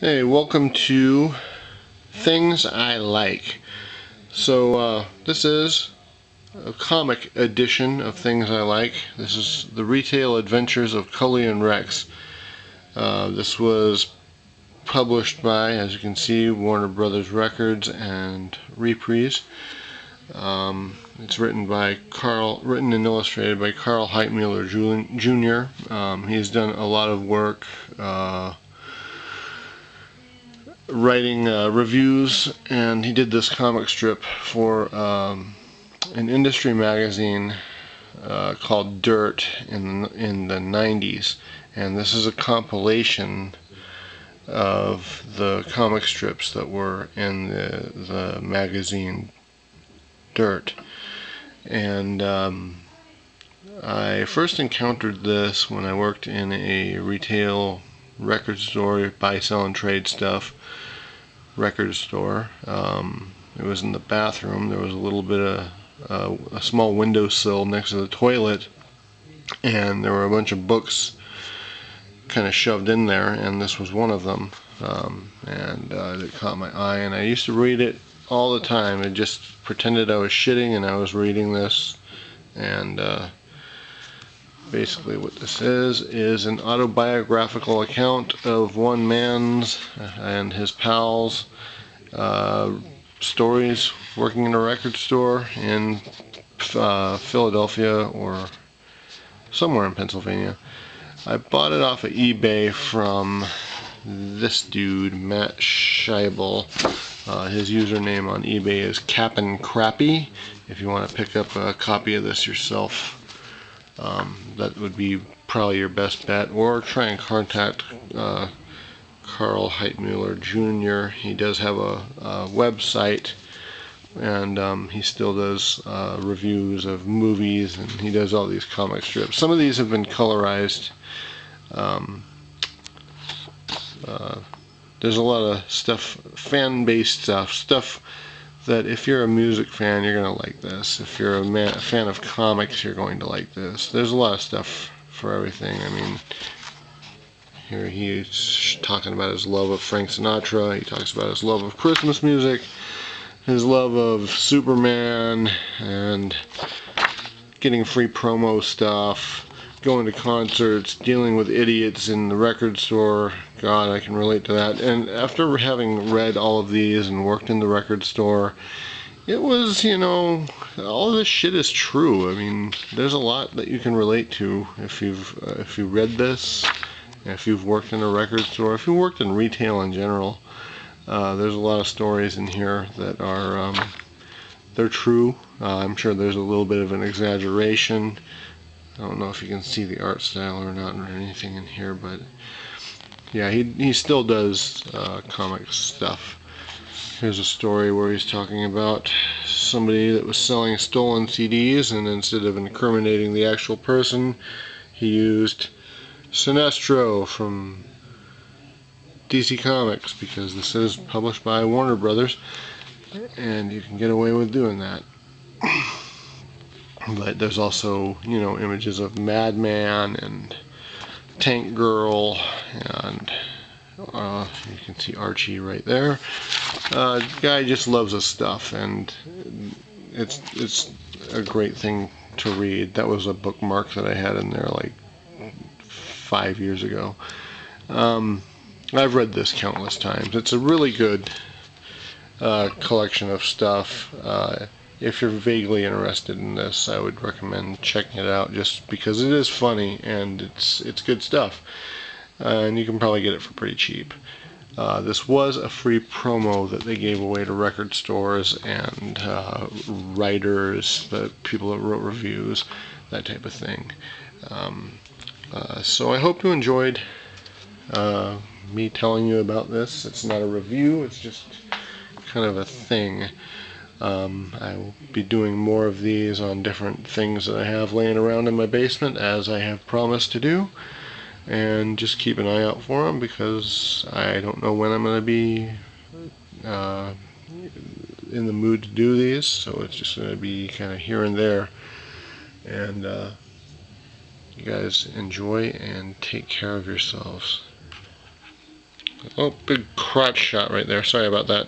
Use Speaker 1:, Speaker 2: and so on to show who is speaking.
Speaker 1: Hey, welcome to Things I Like. So, this is a comic edition of Things I Like. This is the retail adventures of Kalli and Rex. This was published by, as you can see, Warner Brothers Records and Reprise. It's written and illustrated by Karl Heitmueller Jr. He's done a lot of work writing reviews, and he did this comic strip for an industry magazine called Dirt in the 90s, and this is a compilation of the comic strips that were in the magazine Dirt. And I first encountered this when I worked in a retail record store, buy, sell, and trade stuff record store. It was in the bathroom. There was a little bit of a small windowsill next to the toilet, and there were a bunch of books kind of shoved in there, and this was one of them. And it caught my eye, and I used to read it all the time. I just pretended I was shitting and I was reading this. And basically what this is an autobiographical account of one man's and his pals' stories working in a record store in Philadelphia or somewhere in Pennsylvania. I bought it off of eBay from this dude, Matt Scheibel. His username on eBay is Cap'n Crappy. If you want to pick up a copy of this yourself, that would be probably your best bet. Or try and contact Karl Heitmueller Jr. He does have a website, and he still does reviews of movies, and he does all these comic strips. Some of these have been colorized. There's a lot of stuff, fan-based stuff that if you're a music fan, you're going to like this. If you're a fan of comics, you're going to like this. There's a lot of stuff for everything. I mean, here he's talking about his love of Frank Sinatra. He talks about his love of Christmas music, his love of Superman, and getting free promo stuff, going to concerts, dealing with idiots in the record store. God, I can relate to that. And after having read all of these and worked in the record store, it was, all this shit is true. I mean, there's a lot that you can relate to if you read this, if you've worked in a record store, if you worked in retail in general. There's a lot of stories in here that are they're true. I'm sure there's a little bit of an exaggeration. I don't know if you can see the art style or not or anything in here, but yeah, he still does comic stuff. Here's a story where he's talking about somebody that was selling stolen CDs, and instead of incriminating the actual person, he used Sinestro from DC Comics, because this is published by Warner Brothers, and you can get away with doing that. But there's also, images of Madman and Tank Girl, and you can see Archie right there. Guy just loves his stuff, and it's a great thing to read. That was a bookmark that I had in there like 5 years ago. I've read this countless times. It's a really good collection of stuff. If you're vaguely interested in this, I would recommend checking it out, just because it is funny and it's good stuff. And you can probably get it for pretty cheap. This was a free promo that they gave away to record stores and writers, the people that wrote reviews, that type of thing. So I hope you enjoyed me telling you about this. It's not a review, it's just kind of a thing. I will be doing more of these on different things that I have laying around in my basement, as I have promised to do. And just keep an eye out for them, because I don't know when I'm going to be in the mood to do these, so it's just going to be kind of here and there. And you guys enjoy and take care of yourselves. Oh, big crotch shot right there. Sorry about that.